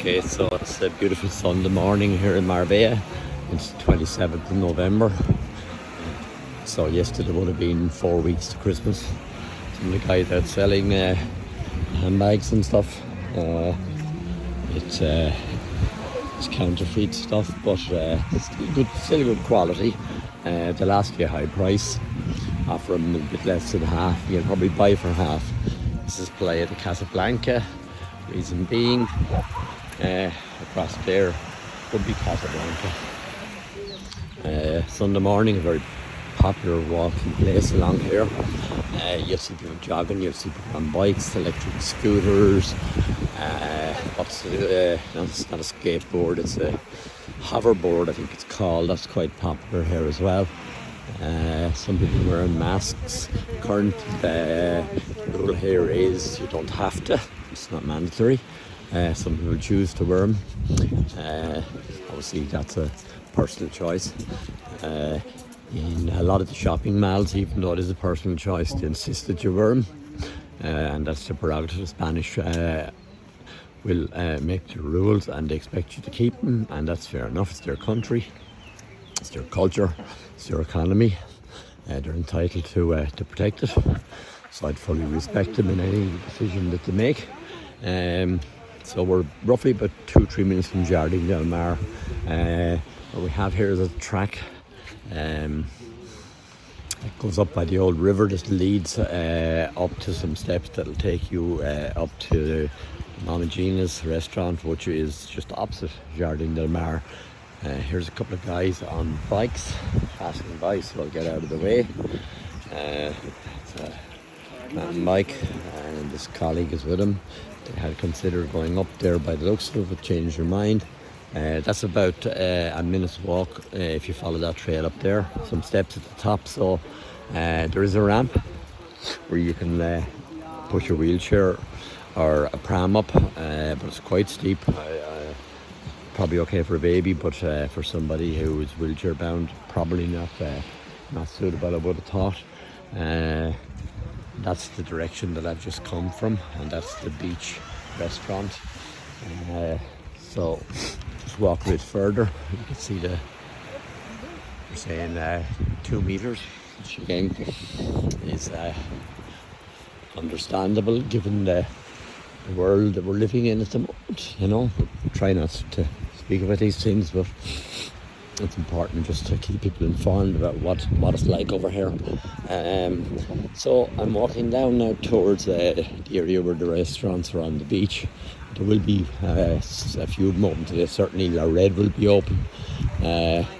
Okay, so it's a beautiful Sunday morning here in Marbella. It's 27th of November. So yesterday would have been 4 weeks to Christmas. Some of the guys out selling handbags and stuff. It's counterfeit stuff, but it's still good quality. They'll ask you a high price. Offer them a bit less than half. You can probably buy for half. This is Playa de Casablanca. Reason being, across there would be Casablanca. Sunday morning, a very popular walking place along here. You'll see people jogging, you'll see people on bikes, electric scooters. No, it's not a skateboard, it's a hoverboard, I think it's called. That's quite popular here as well. Some people wearing masks. Current rule here is you don't have to. It's not mandatory. Some people choose to wear them. Obviously, that's a personal choice. In a lot of the shopping malls, even though it is a personal choice, they insist that you wear them. And that's the prerogative. The Spanish will make the rules and they expect you to keep them, and that's fair enough. It's their country, it's their culture, it's their economy. They're entitled to protect it. So I'd fully respect them in any decision that they make. So we're roughly about 2-3 minutes from Jardín del Mar. What we have here is a track. It goes up by the old river. This leads up to some steps that'll take you up to Mama Gina's restaurant, which is just opposite Jardín del Mar. Here's a couple of guys on bikes passing by, so I'll get out of the way. It's a mountain bike, and this colleague is with him. They had considered going up there by the looks of it, but changed their mind. That's about a minute's walk if you follow that trail up there. Some steps at the top, so there is a ramp where you can push your wheelchair or a pram up, but it's quite steep. Probably okay for a baby, but for somebody who is wheelchair bound, probably not suitable, I would have thought. That's the direction that I've just come from, and that's the beach restaurant. So just walk a bit further, you can see they're saying 2 meters, which again is understandable given the world that we're living in at the moment. You know, try not to speak about these things, but it's important just to keep people informed about what it's like over here. So I'm walking down now towards the area where the restaurants are on the beach. There will be a few moments today. Certainly La Red will be open,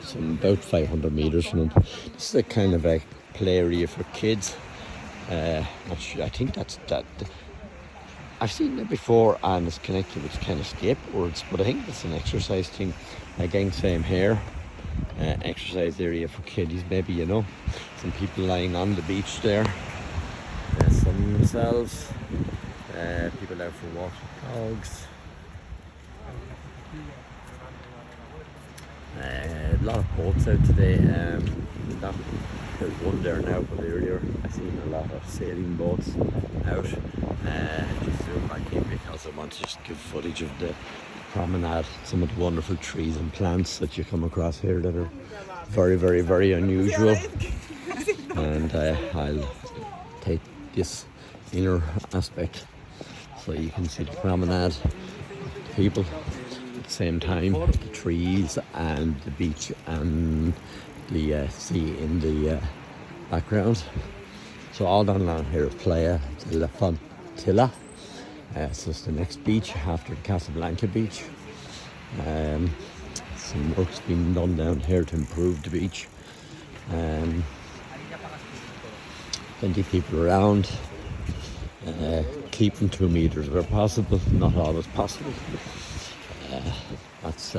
some about 500 metres from them. This is a kind of a play area for kids. I think that I've seen it before, and it's connected with kind of skateboards, but I think it's an exercise thing. Again, same here. Exercise area for kiddies, maybe, you know. Some people lying on the beach there, sunning themselves. People out for walks with dogs. A lot of boats out today. There's one there now, but earlier I've seen a lot of sailing boats out. Just zoom back in because I want to just give footage of the promenade, some of the wonderful trees and plants that you come across here that are very, very, very unusual. And I'll take this inner aspect so you can see the promenade, the people, at the same time the trees and the beach and the sea in the background. So all down along here is Playa de la Fontilla. So it's the next beach after the Casablanca beach. Some work's been done down here to improve the beach. Plenty of people around. Keeping 2 meters where possible, not always possible. That's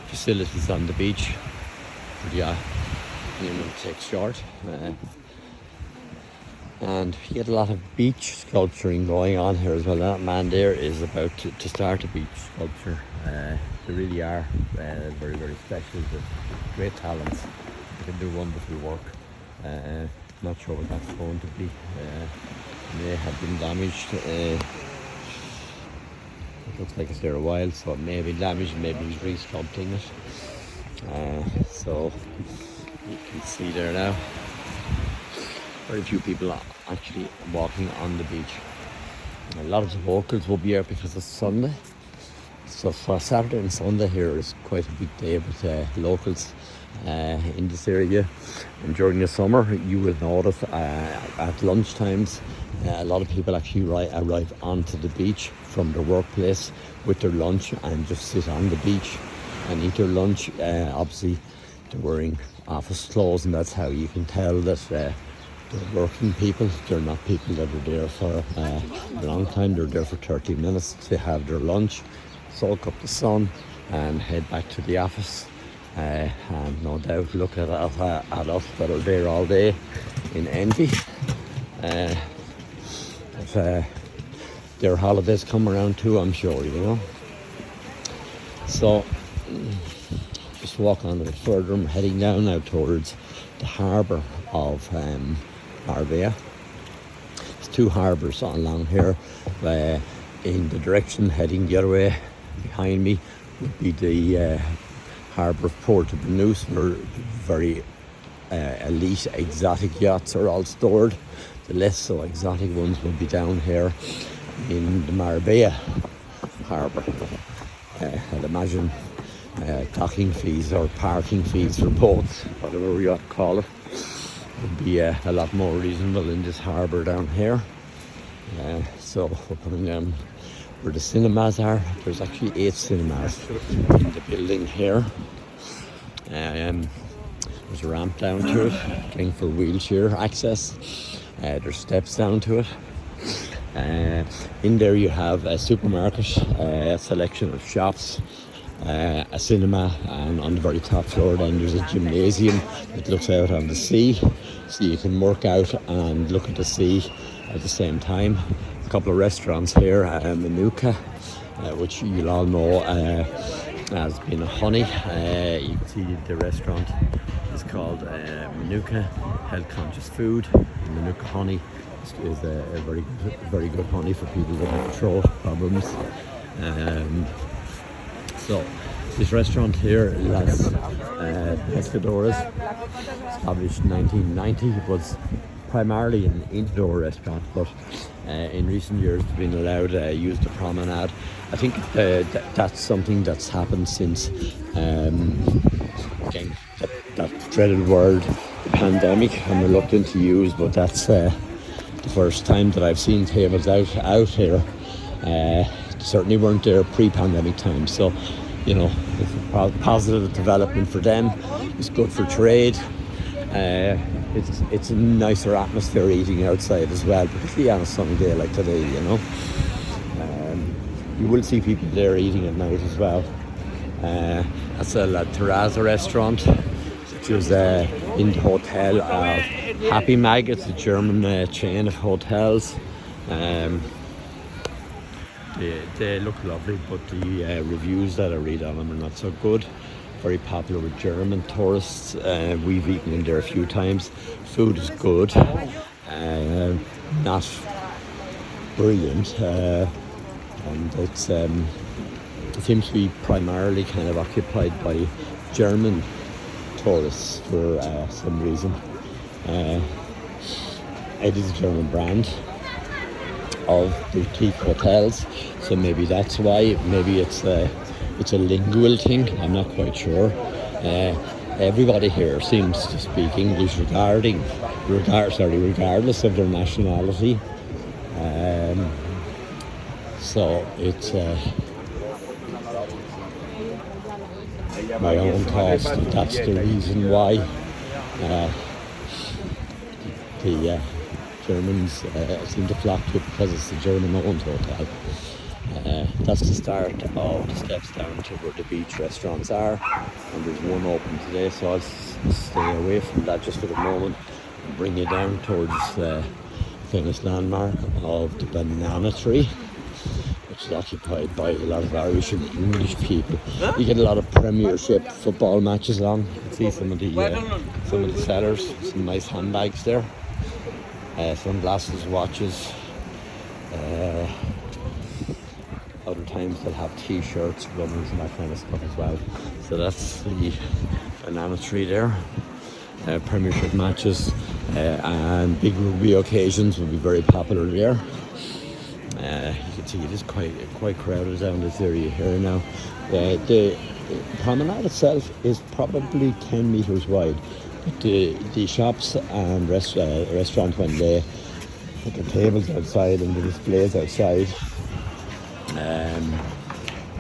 facilities on the beach for the anyone to take short. And you get a lot of beach sculpturing going on here as well. That man there is about to start a beach sculpture. They really are very, very special. They're great talents. They can do wonderful work. Not sure what that's going to be. May have been damaged. looks like it's there a while, so it may be damaged, maybe he's re-sculpting it. So you can see there now, very few people are actually walking on the beach. A lot of the locals will be out because it's Sunday. So for Saturday and Sunday here is quite a big day with locals in this area. And during the summer you will notice at lunchtimes a lot of people actually arrive onto the beach from their workplace with their lunch and just sit on the beach and eat their lunch. Obviously they're wearing office clothes, and that's how you can tell that they're working people. They're not people that are there for a long time. They're there for 30 minutes to have their lunch, soak up the sun and head back to the office. And no doubt look at us that are there all day in envy. If their holidays come around too, I'm sure, you know. So just walk on a bit further. I'm heading down now towards the harbour of Marbella. There's two harbours along here. In the direction heading the other way behind me would be the harbour of Porto Banús, where very elite exotic yachts are all stored. The less so exotic ones will be down here in the Marbella harbour. I'd imagine docking fees or parking fees for boats, whatever we ought to call it, would be a lot more reasonable in this harbour down here. So we're coming down where the cinemas are. There's actually 8 cinemas in the building here. There's a ramp down to it, getting for wheelchair access. There's steps down to it. In there you have a supermarket, a selection of shops, a cinema, and on the very top floor then there's a gymnasium that looks out on the sea, so you can work out and look at the sea at the same time. A couple of restaurants here, Manuka, which you'll all know as being a honey. You can see the restaurant is called Manuka Health Conscious Food. Manuka honey is a very good honey for people that have throat problems. So this restaurant here, Las Pescadoras, established in 1990, it was primarily an indoor restaurant, but in recent years it's been allowed to use the promenade. I think that's something that's happened since again, that dreaded word, the pandemic, I'm reluctant to use, but that's the first time that I've seen tables out here. Certainly weren't there pre-pandemic times, so you know, it's a positive development for them. It's good for trade. It's a nicer atmosphere eating outside as well, particularly on a sunny day like today, you know. You will see people there eating at night as well. That's a La Terraza restaurant, which is in the hotel of Happy Mag. It's a German chain of hotels. They look lovely, but the reviews that I read on them are not so good. Very popular with German tourists. We've eaten in there a few times. Food is good, not brilliant, and it seems to be primarily kind of occupied by German tourists for some reason. It is a German brand of boutique hotels, so maybe that's why. Maybe it's a lingual thing, I'm not quite sure. Everybody here seems to speak English regardless of their nationality. So it's my own thoughts that that's the reason why the Germans seem to flock to it, because it's a German-owned hotel. That's the start of the steps down to where the beach restaurants are, and there's one open today, so I'll stay away from that just for the moment and bring you down towards the famous landmark of the banana tree, which is occupied by a lot of Irish and English people. You get a lot of Premiership football matches on. You can see some of the sellers, some nice handbags there. Sunglasses, watches. How other times they'll have t-shirts, runners and that kind of stuff as well. So that's the banana tree there. Premiership matches and big rugby occasions will be very popular there. You can see it is quite crowded down this area here now. The promenade itself is probably 10 metres wide, but the shops and restaurant, when they put the tables outside and the displays outside,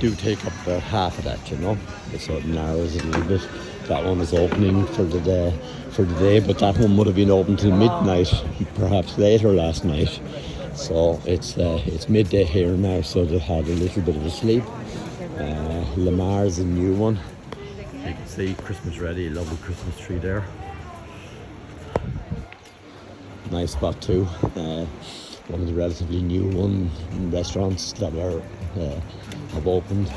do take up about half of that, you know. It sort of narrows it a little bit. That one was opening for the day, but that one would have been open till midnight, perhaps later last night. So it's midday here now, so they've had a little bit of a sleep. Lamar's a new one. You can see Christmas ready, lovely Christmas tree there. Nice spot too. One of the relatively new restaurants that have opened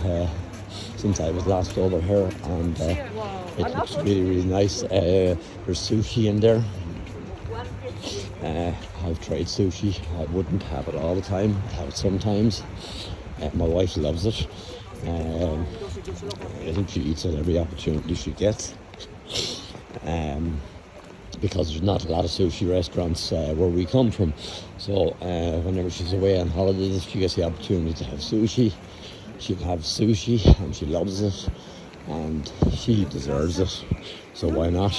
since I was last over here, and it looks really, really nice. There's sushi in there. I've tried sushi. I wouldn't have it all the time. I have it sometimes. My wife loves it. I think she eats it every opportunity she gets. Because there's not a lot of sushi restaurants where we come from. So whenever she's away on holidays, she gets the opportunity to have sushi. She'll have sushi and she loves it and she deserves it. So why not?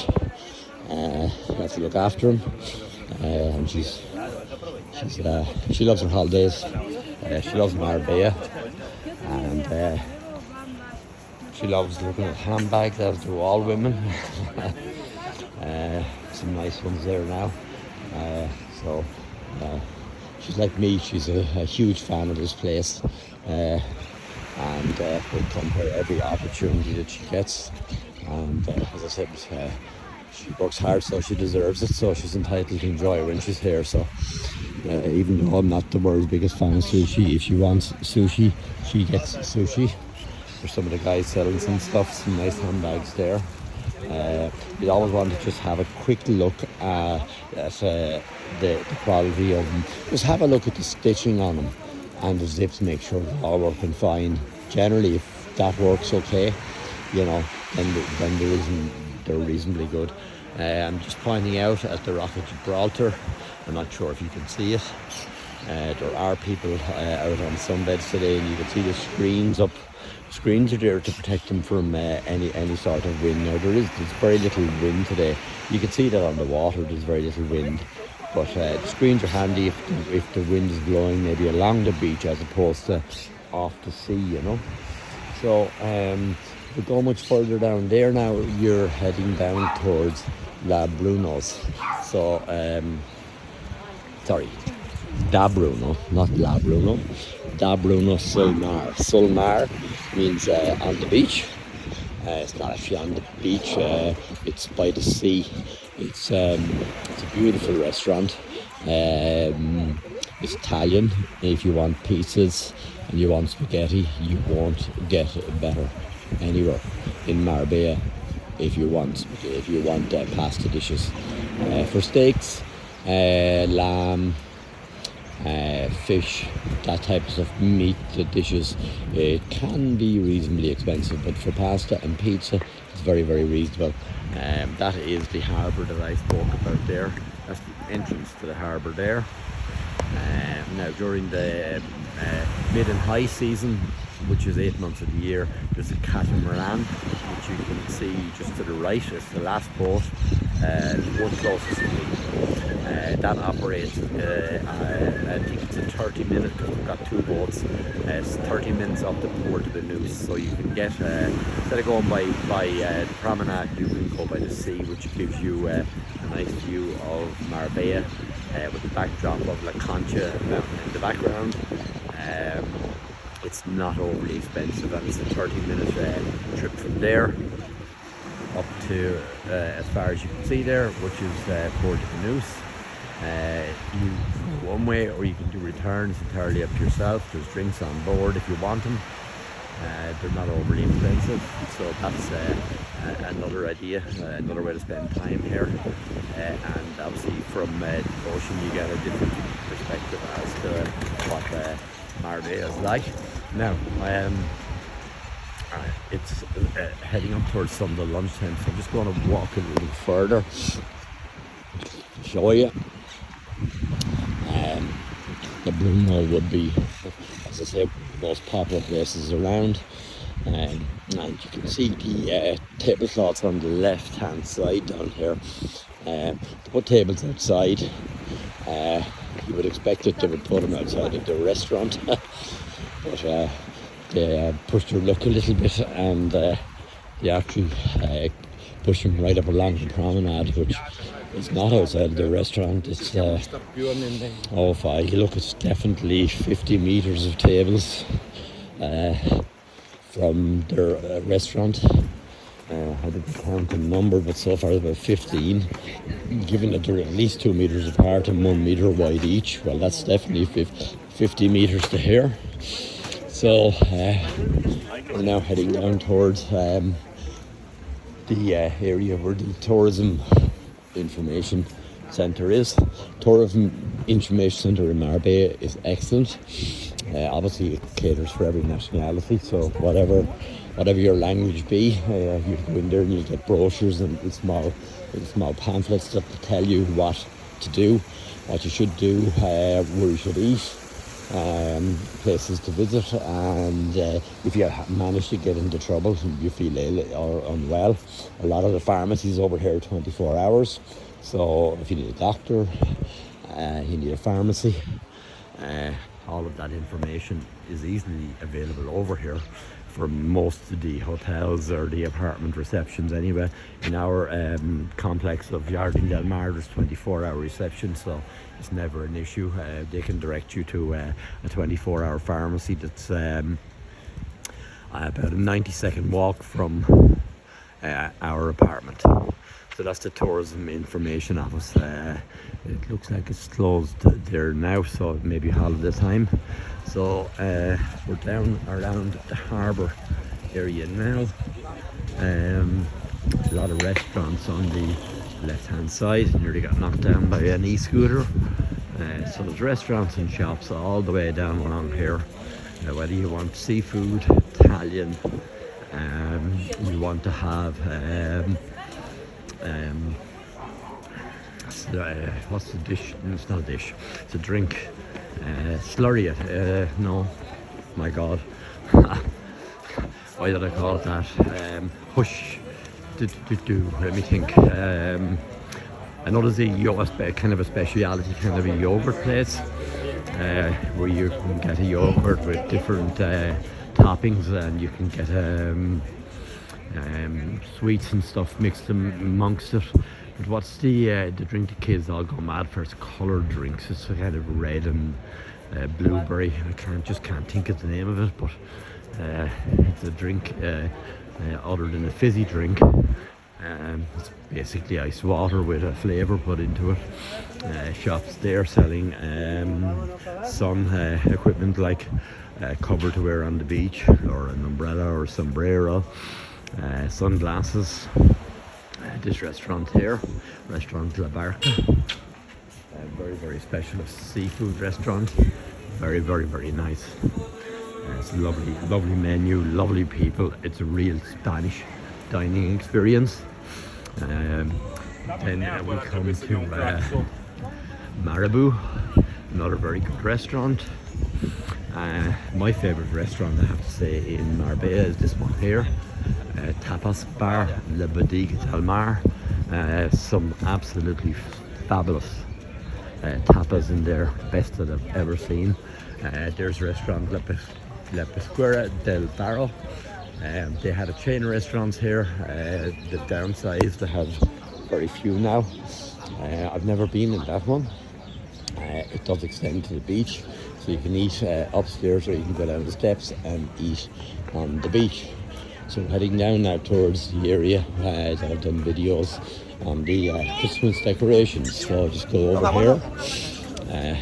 You have to look after him. And she loves her holidays. She loves Marbella, and she loves looking at handbags, as do all women. Some nice ones there now. So she's like me. She's a huge fan of this place, and will come here every opportunity that she gets. And as I said, she works hard, so she deserves it, so she's entitled to enjoy when she's here. So even though I'm not the world's biggest fan of sushi, if she wants sushi, she gets sushi. There's some of the guys selling some stuff, some nice handbags there. You always want to just have a quick look at the quality of them. Just have a look at the stitching on them and the zips, make sure they're all working fine. Generally, if that works okay, you know, then they're reasonably good. I'm just pointing out at the Rock of Gibraltar. I'm not sure if you can see it. There are people out on sunbeds today, and you can see the screens up. Screens are there to protect them from any sort of wind. Now there's very little wind today. You can see that on the water. There's very little wind, but the screens are handy if the wind is blowing maybe along the beach as opposed to off the sea, you know. So if we go much further down there now, you're heading down towards La Bruno's. So sorry, Da Bruno, not La Bruno. Da Bruno Sulmar. Sulmar means on the beach. It's not actually on the beach. It's by the sea. It's a beautiful restaurant. It's Italian. If you want pizzas and you want spaghetti, you won't get better anywhere in Marbella. If you want pasta dishes, for steaks, lamb, fish, that type of stuff, meat dishes, it can be reasonably expensive, but for pasta and pizza it's very, very reasonable. That is the harbour that I spoke about there. That's the entrance to the harbour there. Now during the mid and high season, which is 8 months of the year, there's a catamaran which you can see just to the right. It's the last boat, the one closest to me. That operates, I think it's a 30-minute, because we've got two boats. It's 30 minutes up the Port of the Neuse, so you can get, instead of going by the promenade, you can go by the sea, which gives you a nice view of Marbella, with the backdrop of La Concha mountain in the background. It's not overly expensive, and it's a 30-minute trip from there up to as far as you can see there, which is Port of the Neuse. You can go one way or you can do returns, entirely up to yourself. There's drinks on board if you want them. They're not overly expensive, so that's another idea, another way to spend time here. And obviously from the ocean you get a different perspective as to Marbella is like. Now, it's heading up towards some of the lunchtime, so I'm just going to walk a little further to show you. The Promenade would be, as I said, one of the most popular places around. And you can see the tablecloths on the left hand side down here. To put tables outside, you would expect that they would put them outside of the restaurant, but they pushed their luck a little bit, and they actually pushed them right up along the promenade, which is not outside the restaurant. It's look, it's definitely 50 meters of tables from their restaurant. I didn't count the number, but so far about 15. Given that they're at least 2 meters apart and 1 meter wide each, well, that's definitely 50 meters to here. So we're now heading down towards the area where the tourism information centre is. Tourism information centre in Marbella is excellent. Obviously it caters for every nationality, so whatever your language be, you go in there and you get brochures and small pamphlets that tell you what to do, what you should do, where you should eat, places to visit, and if you manage to get into trouble and you feel ill or unwell, a lot of the pharmacies over here are 24 hours, so if you need a doctor, you need a pharmacy, all of that information is easily available over here for most of the hotels or the apartment receptions anyway. In our complex of Jardin del Mar, there's 24-hour reception, so it's never an issue. They can direct you to a 24-hour pharmacy that's about a 90-second walk from our apartment. So that's the tourism information office. It looks like it's closed there now, so it may be holiday time. So we're down around the harbour area now. A lot of restaurants on the left hand side. Nearly got knocked down by an e-scooter. So there's restaurants and shops all the way down along here. Whether you want seafood, Italian, you want to have what's the dish? It's not a dish, it's a drink. Slurry it. No, my god. Why did I call it that? Hush. Let me think. I know there's a kind of a speciality, kind of a yogurt place where you can get a yogurt with different toppings, and you can get sweets and stuff mixed amongst it. But what's the drink the kids all go mad for? It's coloured drinks. It's kind of red and blueberry. I can't think of the name of it, but it's a drink other than a fizzy drink. It's basically ice water with a flavour put into it. Shops there selling sun equipment like cover to wear on the beach, or an umbrella or sombrero, sunglasses. This restaurant here, Restaurant La Barca, a very, very specialist seafood restaurant. Very, very, very nice. It's a lovely, lovely menu, lovely people. It's a real Spanish dining experience. Then we come to Marabu, another very good restaurant. My favourite restaurant, I have to say, in Marbella is this one here. Tapas Bar, La Bodega del Mar. Some absolutely fabulous tapas in there, best that I've ever seen. There's restaurant La Pesquera del Barro. They had a chain of restaurants here. They've downsized, they have very few now. I've never been in that one. It does extend to the beach, so you can eat upstairs, or you can go down the steps and eat on the beach. So we're heading down now towards the area. I've done videos on the Christmas decorations, so I'll just go over here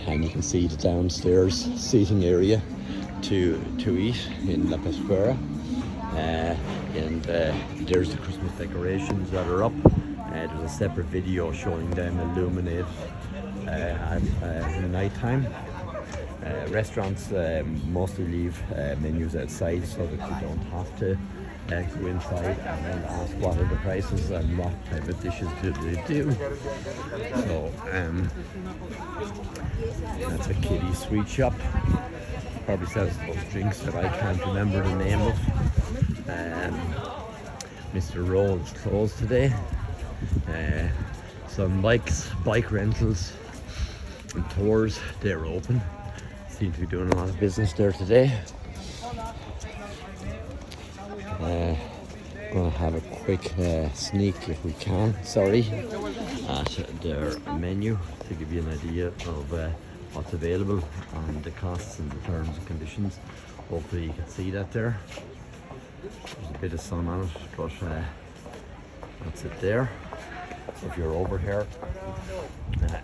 and you can see the downstairs seating area to eat in La Pesquera. And there's the Christmas decorations that are up. There's a separate video showing them illuminated at night time. Restaurants mostly leave menus outside so that you don't have to go inside and then ask what are the prices and what type of dishes do they do. So that's a kiddie sweet shop. Probably sells those drinks that I can't remember the name of. Mr. Roll's closed today. Some bike rentals and tours, they're open. Seem to be doing a lot of business there today. Gonna have a quick sneak if we can, at their menu to give you an idea of what's available and the costs and the terms and conditions. Hopefully you can see that there. There's a bit of sun on it, but that's it there. So if you're over here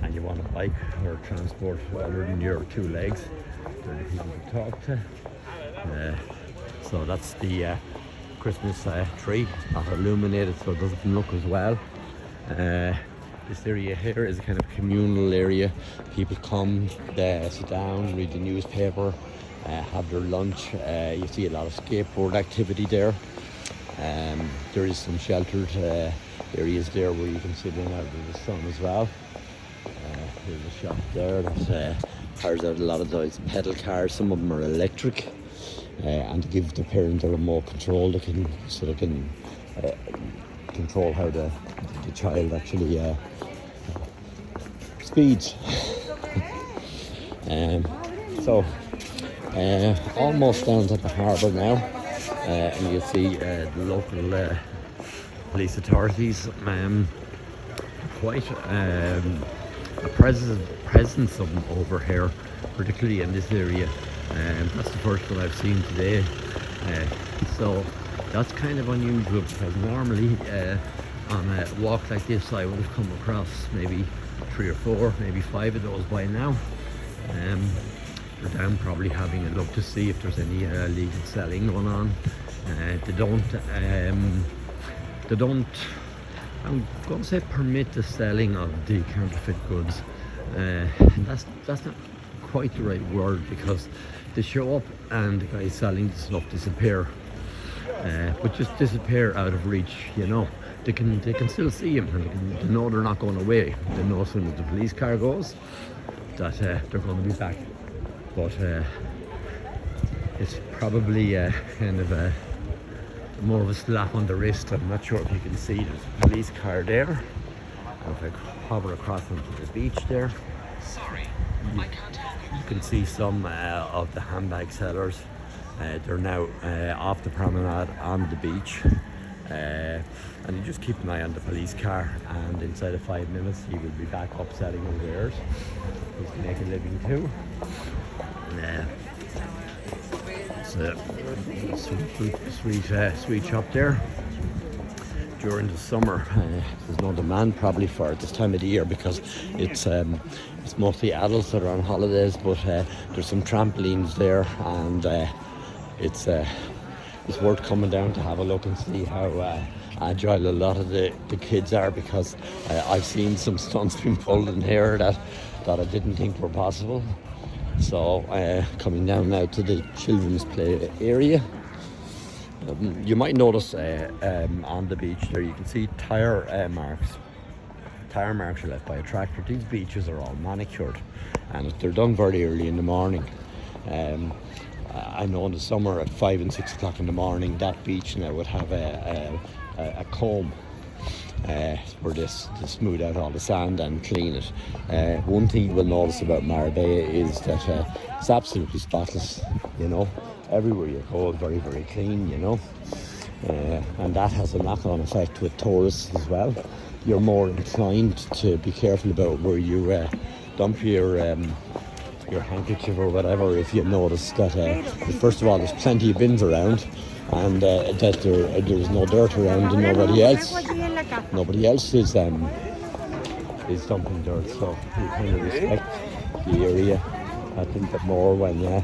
and you want a bike or transport other than your two legs, they're the people to talk to. So that's the Christmas tree, not illuminated, so it doesn't look as well. This area here is a kind of communal area. People come, sit down, read the newspaper, have their lunch. You see a lot of skateboard activity there. There is some sheltered areas there where you can sit in out of the sun as well. There's a shop there that cars out a lot of those pedal cars. Some of them are electric, and to give the parent a remote control, they can control how the child actually speeds. So almost down to the harbour now, and you see the local police authorities, quite a presence of them over here, particularly in this area. That's the first one I've seen today, so that's kind of unusual, because normally on a walk like this I would have come across maybe 3 or 4, maybe 5 of those by now. They're down probably having a look to see if there's any illegal selling going on. They don't, I'm going to say, permit the selling of the counterfeit goods. That's not quite the right word, because they show up and the guys selling the stuff disappear, but just disappear out of reach. You know, they can still see them, and they know they're not going away. They know as soon as the police car goes that they're going to be back. But it's probably kind of more of a slap on the wrist. I'm not sure if you can see, there's a police car there. And if I hover across onto the beach there, you can see some of the handbag sellers. They're now off the promenade on the beach. And you just keep an eye on the police car, and inside of 5 minutes he will be back up selling his wares. He can make a living too. It's a sweet shop there. During the summer, there's no demand probably for it this time of the year, because it's mostly adults that are on holidays. But there's some trampolines there, and it's worth coming down to have a look and see how agile a lot of the kids are, because I've seen some stunts being pulled in here that I didn't think were possible. So coming down now to the children's play area, you might notice on the beach there you can see tire marks. Tire marks are left by a tractor. These beaches are all manicured, and they're done very early in the morning. I know in the summer at 5 and 6 o'clock in the morning, that beach now would have a comb where they smooth out all the sand and clean it. One thing you will notice about Marbella is that it's absolutely spotless. You know, everywhere you go, very, very clean. You know, and that has a knock-on effect with tourists as well. You're more inclined to be careful about where you dump your handkerchief or whatever, if you notice that first of all there's plenty of bins around, and that there's no dirt around, and nobody else is dumping dirt. So you kind of respect the area, I think, that more when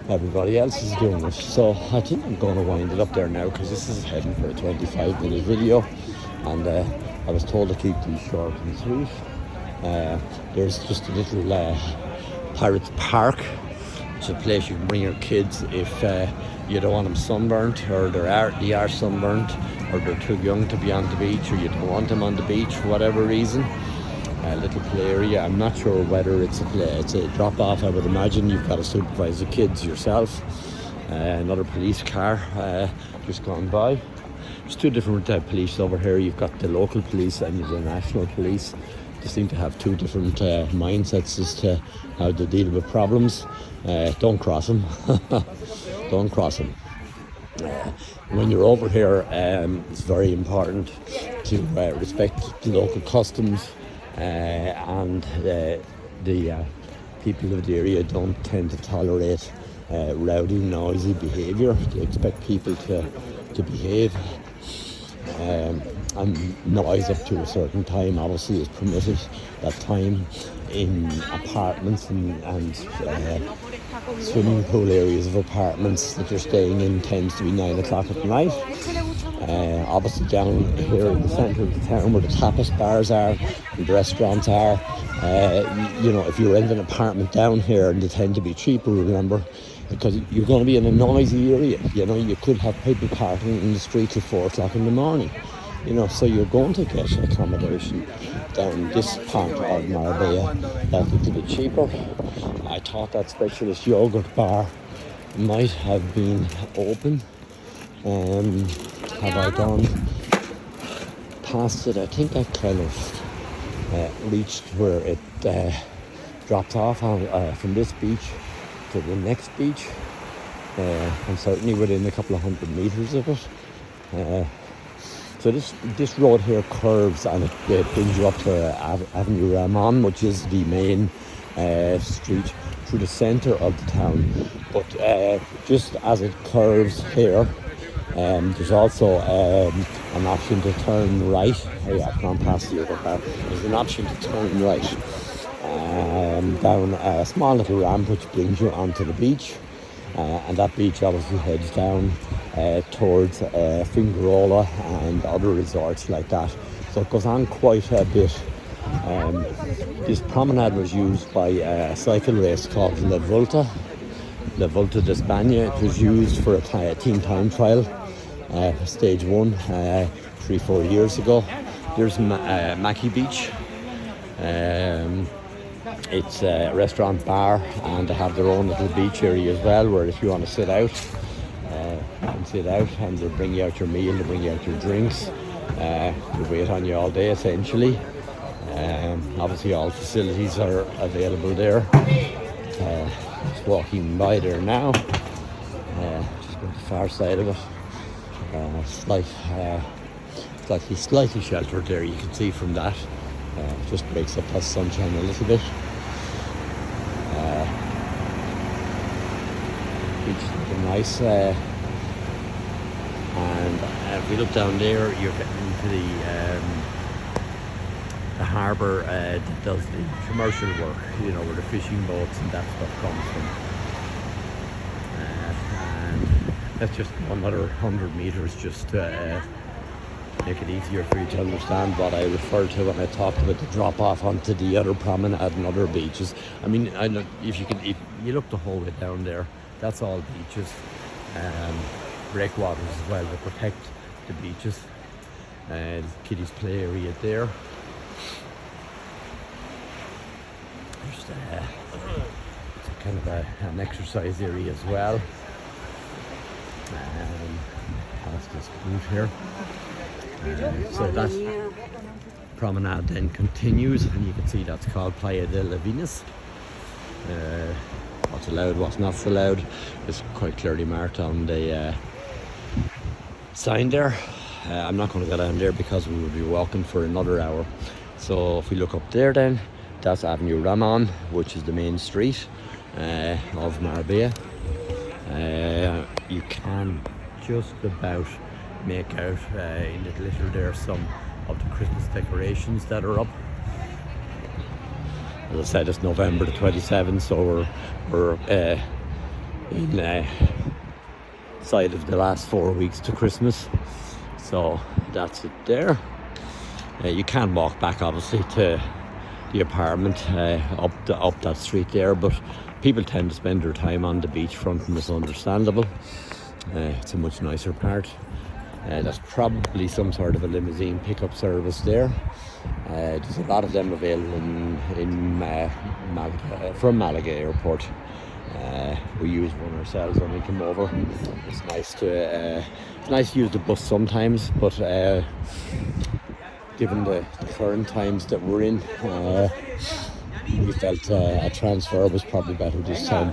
everybody else is doing it. So I think I'm going to wind it up there now, because this is heading for a 25-minute video, and I was told to keep these short and sweet. There's just a little Pirates Park, which is a place you can bring your kids if you don't want them sunburnt, or they are sunburnt, or they're too young to be on the beach, or you don't want them on the beach for whatever reason. A little play area. I'm not sure whether it's a drop off. I would imagine you've got to supervise the kids yourself. Another police car just gone by. There's two different police over here. You've got the local police and you've the national police. They seem to have two different mindsets as to how to deal with problems. Don't cross them. Don't cross them. When you're over here, it's very important to respect the local customs, and the people of the area don't tend to tolerate rowdy, noisy behaviour. They expect people to behave, and noise up to a certain time obviously is permitted. That time in apartments and swimming pool areas of apartments that you're staying in tends to be 9 o'clock at night. Obviously down here in the centre of the town where the tapas bars are and the restaurants are, if you rent an apartment down here, and they tend to be cheaper, remember, because you're going to be in a noisy area. You could have people parking in the street till 4 o'clock in the morning. So you're going to get accommodation down this part of Marbella that little bit cheaper. I thought that specialist yogurt bar might have been open. Have I gone past it? I think I kind of reached where it drops off from this beach to the next beach. I'm certainly within a couple of 100 metres of it. So this road here curves and it brings you up to Avenue Ramon, which is the main street through the centre of the town. But just as it curves here, there's also an option to turn right. I've gone past the other car. There's an option to turn right down a small little ramp which brings you onto the beach. And that beach obviously heads down towards Fingarola and other resorts like that. So it goes on quite a bit. This promenade was used by a cycle race called La Volta de España. It was used for a team time trial, stage 1, 3-4 years ago. There's Mackie Beach. It's a restaurant bar, and they have their own little beach area as well, where if you want to sit out, you can sit out, and they'll bring you out your meal, they'll bring you out your drinks. They wait on you all day essentially. Obviously all facilities are available there. Just walking by there now, just go to the far side of it. Slightly sheltered there, you can see from that. Just breaks up that sunshine a little bit. Beach is looking nice, and if we look down there, you're getting into the harbour that does the commercial work, where the fishing boats and that stuff comes from. And that's just another 100 metres just to make it easier for you to understand what I referred to when I talked about the drop off onto the other promenade and other beaches. I mean, if you look the whole way down there, that's all beaches. Breakwaters as well to protect the beaches. Kiddies play area there. There's it's kind of an exercise area as well. Past this route here. So that promenade then continues, and you can see that's called Playa de la Venus. What's allowed, what's not allowed is quite clearly marked on the sign there. I'm not going to go down there because we would be walking for another hour. So if we look up there then, that's Avenue Ramon, which is the main street of Marbella. You can just about make out in the glitter there some of the Christmas decorations that are up. As I said, it's November the 27th, so we're in side of the last 4 weeks to Christmas. So that's it there. You can walk back obviously to the apartment up that street there, but people tend to spend their time on the beachfront, and it's understandable. It's a much nicer part. There's probably some sort of a limousine pickup service there. There's a lot of them available in Malaga, from Malaga Airport. We use one ourselves when we come over. It's nice to use the bus sometimes, but given the current times that we're in, we felt a transfer was probably better this time.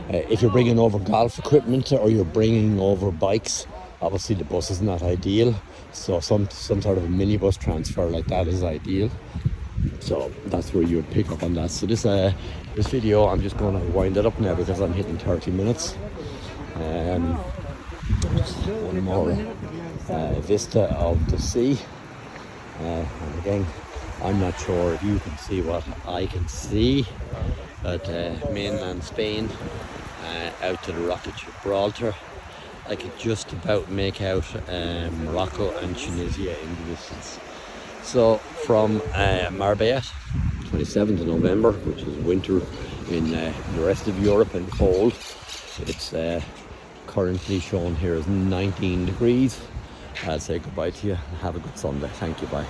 If you're bringing over golf equipment or you're bringing over bikes, obviously the bus is not ideal, so some sort of a minibus transfer like that is ideal. So that's where you would pick up on that. So this video, I'm just going to wind it up now because I'm hitting 30 minutes. One more vista of the sea. And again, I'm not sure if you can see what I can see, but mainland Spain, out to the Rock of Gibraltar. I could just about make out Morocco and Tunisia in the distance. So from Marbella, 27th of November, which is winter in the rest of Europe and cold, it's currently shown here as 19 degrees. I'll say goodbye to you. Have a good Sunday. Thank you. Bye.